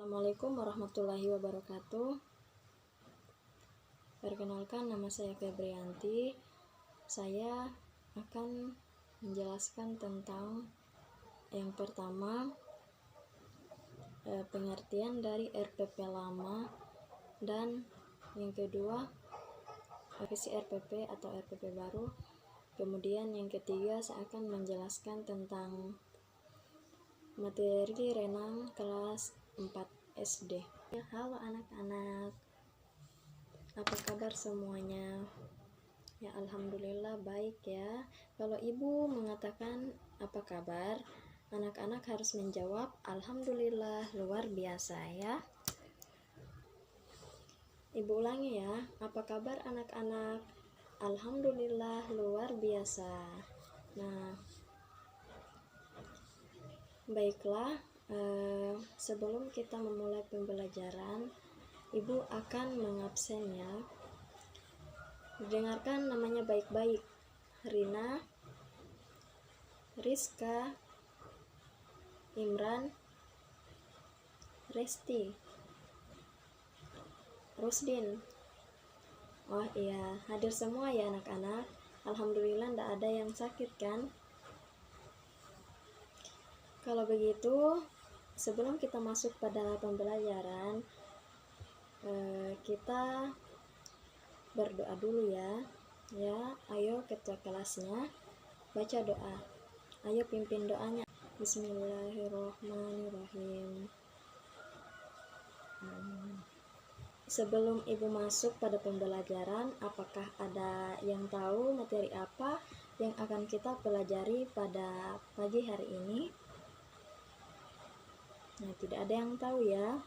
Assalamualaikum warahmatullahi wabarakatuh. Perkenalkan, nama saya Febrianti. Saya akan menjelaskan tentang yang pertama, pengertian dari RPP lama, dan yang kedua, revisi RPP atau RPP baru. Kemudian yang ketiga, saya akan menjelaskan tentang materi renang kelas 4 SD. Halo anak-anak, apa kabar semuanya? Ya, alhamdulillah baik ya. Kalau ibu mengatakan apa kabar, anak-anak harus menjawab alhamdulillah luar biasa ya. Ibu ulangi ya, apa kabar anak-anak? Alhamdulillah luar biasa. Nah, baiklah, sebelum kita memulai pembelajaran, ibu akan mengabsen ya. Dengarkan namanya baik-baik. Rina, Rizka, Imran, Resti, Rusdin. Oh iya, hadir semua ya anak-anak. Alhamdulillah tidak ada yang sakit kan? Kalau begitu, sebelum kita masuk pada pembelajaran, kita berdoa dulu ya. Ya, ayo ketua kelasnya baca doa. Ayo pimpin doanya. Bismillahirrahmanirrahim. Sebelum ibu masuk pada pembelajaran, apakah ada yang tahu materi apa yang akan kita pelajari pada pagi hari ini? Nah, tidak ada yang tahu ya.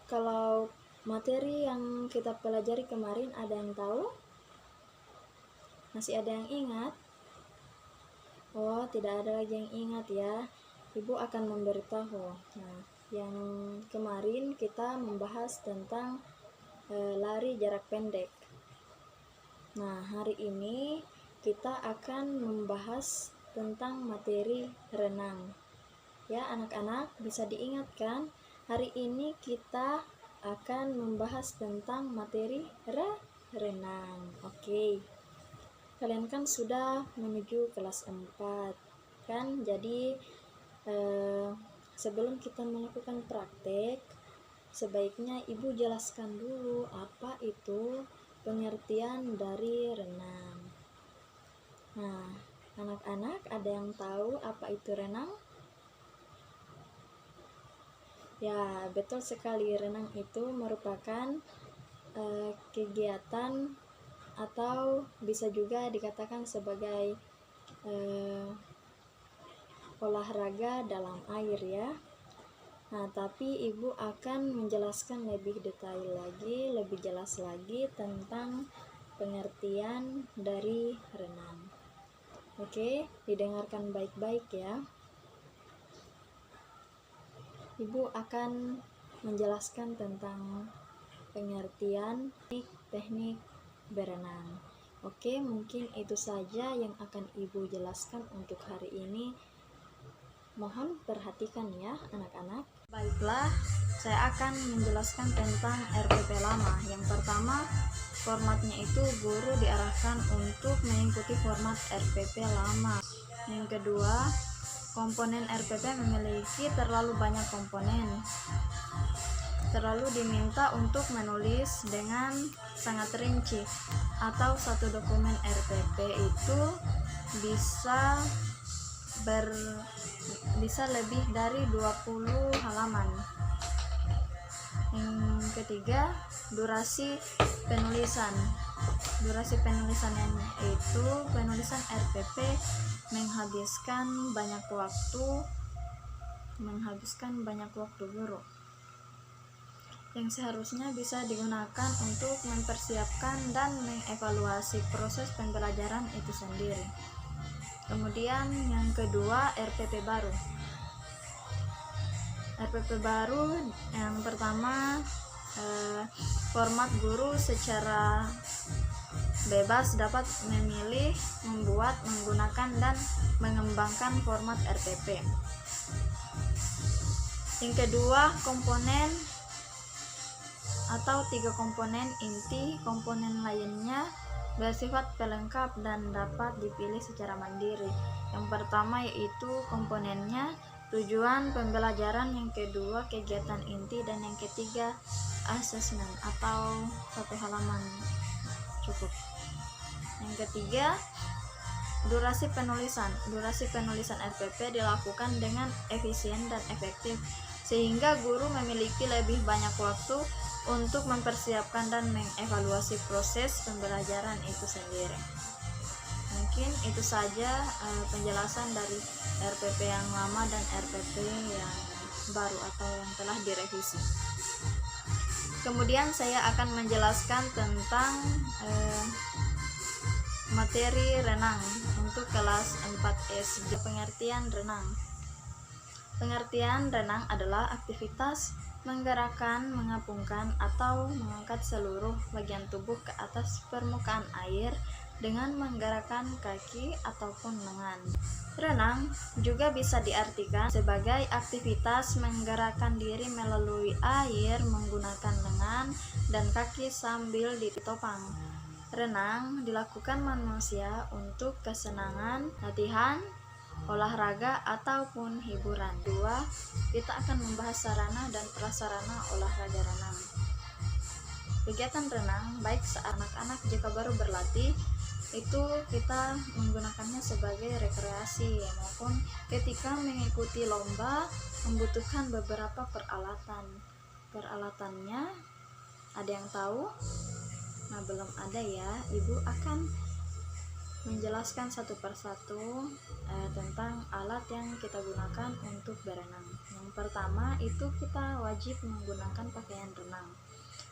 Kalau materi yang kita pelajari kemarin, ada yang tahu? Masih ada yang ingat? Oh, tidak ada lagi yang ingat ya. Ibu akan memberitahu. Nah, yang kemarin kita membahas tentang lari jarak pendek. Nah, hari ini kita akan membahas tentang materi renang. Ya, anak-anak bisa diingatkan, hari ini kita akan membahas tentang materi renang. Oke. Kalian kan sudah menuju kelas 4 kan? Jadi sebelum kita melakukan praktek, sebaiknya ibu jelaskan dulu apa itu pengertian dari renang. Nah, anak-anak ada yang tahu apa itu renang? Ya, betul sekali, renang itu merupakan kegiatan atau bisa juga dikatakan sebagai olahraga dalam air ya. Nah, tapi ibu akan menjelaskan lebih detail lagi, lebih jelas lagi tentang pengertian dari renang. Oke, didengarkan baik-baik ya. Ibu akan menjelaskan tentang pengertian teknik berenang. Oke, mungkin itu saja yang akan ibu jelaskan untuk hari ini. Mohon perhatikan ya anak-anak. Baiklah, saya akan menjelaskan tentang RPP lama. Yang pertama, formatnya itu guru diarahkan untuk mengikuti format RPP lama. Yang kedua, komponen RPP memiliki terlalu banyak komponen. Terlalu diminta untuk menulis dengan sangat rinci, atau satu dokumen RPP itu bisa lebih dari 20 halaman. Yang ketiga, durasi penulisan. Durasi penulisannya itu penulisan RPP menghabiskan banyak waktu guru yang seharusnya bisa digunakan untuk mempersiapkan dan mengevaluasi proses pembelajaran itu sendiri. Kemudian yang kedua, RPP baru. RPP baru yang pertama, format guru secara bebas dapat memilih, membuat, menggunakan, dan mengembangkan format RPP. Yang kedua, komponen atau 3 komponen inti. Komponen lainnya bersifat pelengkap dan dapat dipilih secara mandiri. Yang pertama yaitu komponennya tujuan pembelajaran, yang kedua kegiatan inti, dan yang ketiga asesmen atau 1 halaman cukup. Yang ketiga, durasi penulisan. Durasi penulisan RPP dilakukan dengan efisien dan efektif sehingga guru memiliki lebih banyak waktu untuk mempersiapkan dan mengevaluasi proses pembelajaran itu sendiri. Mungkin itu saja penjelasan dari RPP yang lama dan RPP yang baru atau yang telah direvisi. Kemudian saya akan menjelaskan tentang materi renang untuk kelas 4 SD. Pengertian renang. Pengertian renang adalah aktivitas menggerakkan, mengapungkan, atau mengangkat seluruh bagian tubuh ke atas permukaan air dengan menggerakkan kaki ataupun lengan. Renang juga bisa diartikan sebagai aktivitas menggerakkan diri melalui air menggunakan lengan dan kaki sambil ditopang. Renang dilakukan manusia untuk kesenangan, latihan, olahraga, ataupun hiburan. 2. Kita akan membahas sarana dan prasarana olahraga renang. Kegiatan renang, baik saat anak-anak jika baru berlatih, itu kita menggunakannya sebagai rekreasi, maupun ketika mengikuti lomba membutuhkan beberapa peralatan. Peralatannya ada yang tahu? Nah, belum ada ya. Ibu akan menjelaskan satu persatu tentang alat yang kita gunakan untuk berenang. Yang pertama itu kita wajib menggunakan pakaian renang.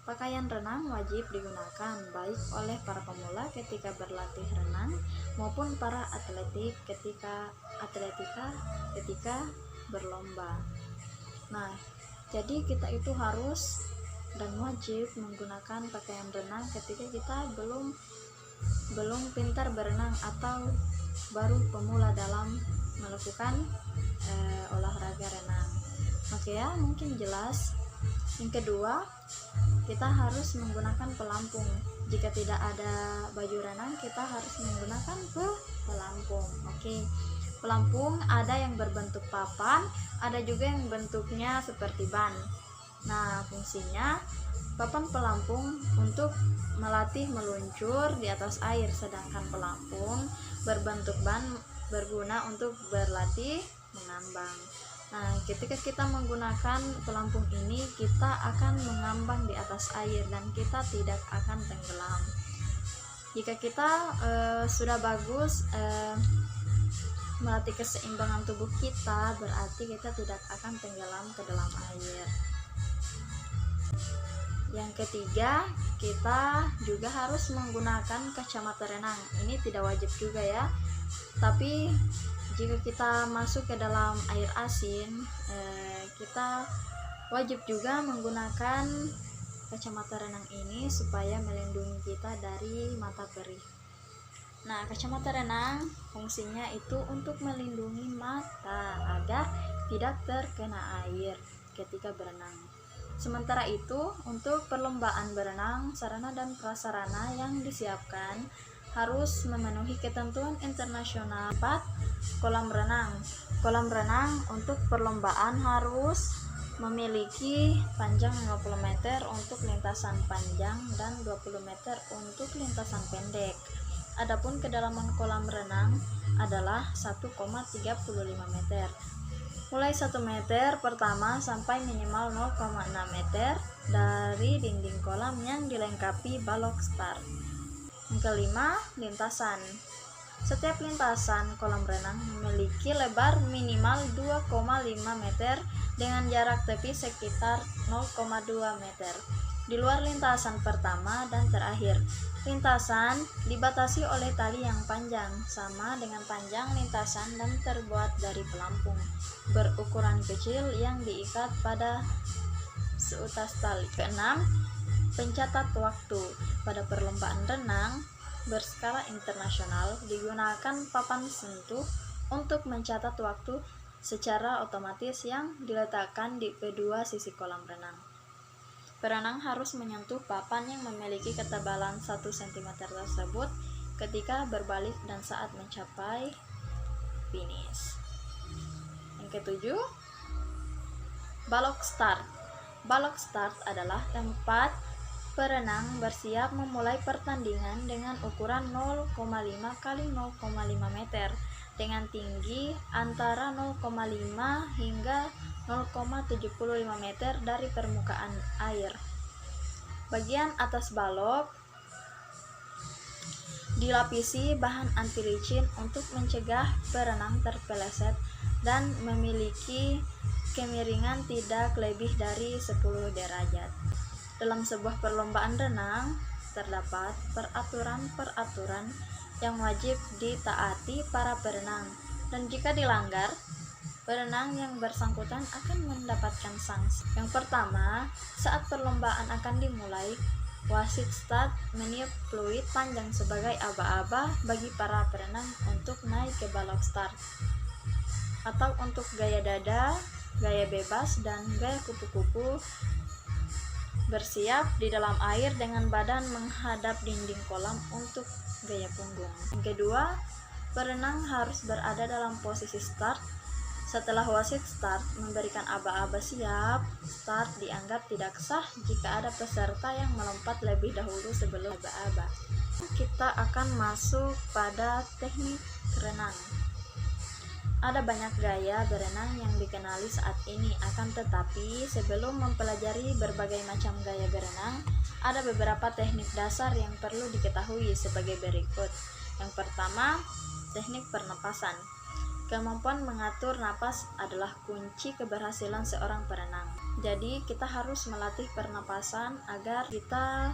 Pakaian renang wajib digunakan baik oleh para pemula ketika berlatih renang maupun para atletik ketika berlomba. Nah, jadi kita itu harus dan wajib menggunakan pakaian renang ketika kita belum pintar berenang atau baru pemula dalam melakukan olahraga renang. Oke ya, mungkin jelas. Yang kedua, kita harus menggunakan pelampung. Jika tidak ada baju renang, kita harus menggunakan pelampung. Oke. Pelampung ada yang berbentuk papan, ada juga yang bentuknya seperti ban. Nah, fungsinya papan pelampung untuk melatih meluncur di atas air, sedangkan pelampung berbentuk ban berguna untuk berlatih mengambang. Nah, ketika kita menggunakan pelampung ini, kita akan mengambang di atas air dan kita tidak akan tenggelam. Jika kita sudah bagus melatih keseimbangan tubuh kita, berarti kita tidak akan tenggelam ke dalam air. Yang ketiga, kita juga harus menggunakan kacamata renang. Ini tidak wajib juga ya, tapi jika kita masuk ke dalam air asin, kita wajib juga menggunakan kacamata renang ini supaya melindungi kita dari mata perih. Nah, kacamata renang fungsinya itu untuk melindungi mata agar tidak terkena air ketika berenang. Sementara itu, untuk perlombaan berenang, sarana dan prasarana yang disiapkan harus memenuhi ketentuan internasional. 4. Kolam renang. Kolam renang untuk perlombaan harus memiliki panjang 50 meter untuk lintasan panjang dan 20 meter untuk lintasan pendek. Adapun kedalaman kolam renang adalah 1,35 meter. Mulai 1 meter pertama sampai minimal 0,6 meter dari dinding kolam yang dilengkapi balok start. Yang kelima, lintasan. Setiap lintasan kolam renang memiliki lebar minimal 2,5 meter dengan jarak tepi sekitar 0,2 meter. Di luar lintasan pertama dan terakhir, lintasan dibatasi oleh tali yang panjang, sama dengan panjang lintasan dan terbuat dari pelampung berukuran kecil yang diikat pada seutas tali. Keenam, pencatat waktu. Pada perlombaan renang berskala internasional digunakan papan sentuh untuk mencatat waktu secara otomatis yang diletakkan di kedua sisi kolam renang. Perenang harus menyentuh papan yang memiliki ketebalan 1 cm tersebut ketika berbalik dan saat mencapai finish. Yang ketujuh, balok start. Balok start adalah tempat perenang bersiap memulai pertandingan dengan ukuran 0,5 x 0,5 meter dengan tinggi antara 0,5 hingga 0,75 meter dari permukaan air. Bagian atas balok dilapisi bahan anti licin untuk mencegah perenang terpeleset dan memiliki kemiringan tidak lebih dari 10 derajat. Dalam sebuah perlombaan renang, terdapat peraturan-peraturan yang wajib ditaati para perenang, dan jika dilanggar, perenang yang bersangkutan akan mendapatkan sanksi. Yang pertama, saat perlombaan akan dimulai, wasit start meniup fluid panjang sebagai aba-aba bagi para perenang untuk naik ke balok start, atau untuk gaya dada, gaya bebas, dan gaya kupu-kupu bersiap di dalam air dengan badan menghadap dinding kolam untuk gaya punggung. Yang kedua, perenang harus berada dalam posisi start. Setelah wasit start memberikan aba-aba siap, start dianggap tidak sah jika ada peserta yang melompat lebih dahulu sebelum aba-aba. Kita akan masuk pada teknik renang. Ada banyak gaya berenang yang dikenali saat ini, akan tetapi sebelum mempelajari berbagai macam gaya berenang, ada beberapa teknik dasar yang perlu diketahui sebagai berikut. Yang pertama, teknik pernapasan. Kemampuan mengatur napas adalah kunci keberhasilan seorang perenang. Jadi, kita harus melatih pernapasan agar kita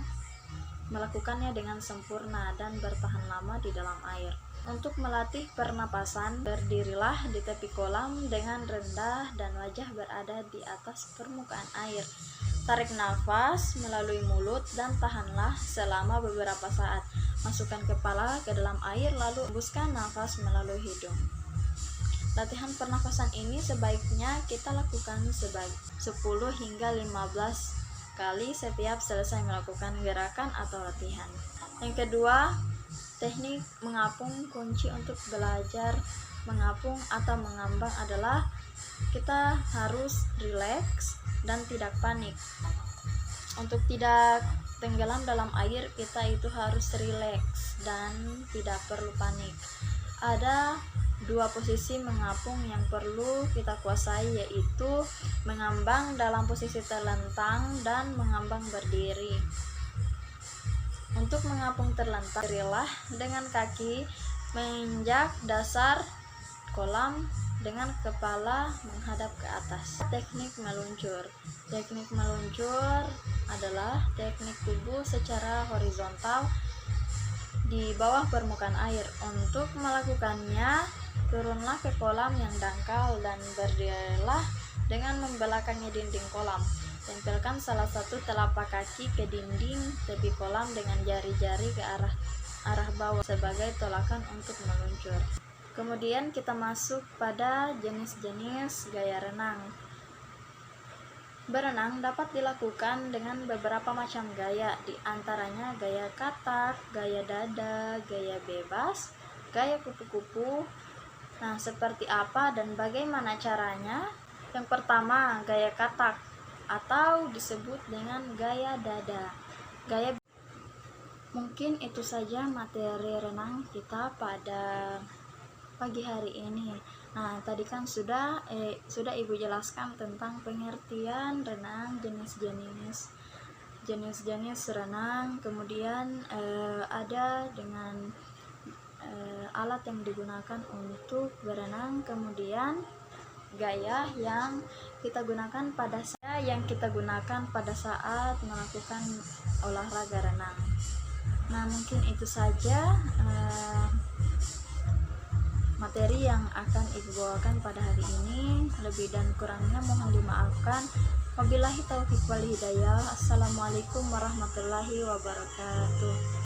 melakukannya dengan sempurna dan bertahan lama di dalam air. Untuk melatih pernapasan, berdirilah di tepi kolam dengan rendah dan wajah berada di atas permukaan air. Tarik nafas melalui mulut dan tahanlah selama beberapa saat. Masukkan kepala ke dalam air lalu hembuskan nafas melalui hidung. Latihan pernapasan ini sebaiknya kita lakukan sebanyak 10 hingga 15 kali setiap selesai melakukan gerakan atau latihan. Yang kedua, teknik mengapung. Kunci untuk belajar mengapung atau mengambang adalah kita harus rileks dan tidak panik. Untuk tidak tenggelam dalam air, kita itu harus rileks dan tidak perlu panik. Ada dua posisi mengapung yang perlu kita kuasai, yaitu mengambang dalam posisi terlentang dan mengambang berdiri. Untuk mengapung terlentang, berdirilah dengan kaki menginjak dasar kolam dengan kepala menghadap ke atas. Teknik meluncur. Teknik meluncur adalah teknik tubuh secara horizontal di bawah permukaan air. Untuk melakukannya, turunlah ke kolam yang dangkal dan berdirilah dengan membelakangi dinding kolam. Tempelkan salah satu telapak kaki ke dinding tepi kolam dengan jari-jari ke arah bawah sebagai tolakan untuk meluncur. Kemudian kita masuk pada jenis-jenis gaya renang. Berenang dapat dilakukan dengan beberapa macam gaya, di antaranya gaya katak, gaya dada, gaya bebas, gaya kupu-kupu. Nah, seperti apa dan bagaimana caranya? Yang pertama, gaya katak atau disebut dengan gaya dada. Mungkin itu saja materi renang kita pada pagi hari ini. Nah, tadi kan sudah Ibu jelaskan tentang pengertian renang, jenis-jenis renang, kemudian ada dengan alat yang digunakan untuk berenang, kemudian gaya yang kita gunakan pada saat melakukan olahraga renang. Nah, mungkin itu saja materi yang akan Ibu bawakan pada hari ini. Lebih dan kurangnya mohon dimaafkan. Wabillahi taufiq wal hidayah. Assalamualaikum warahmatullahi wabarakatuh.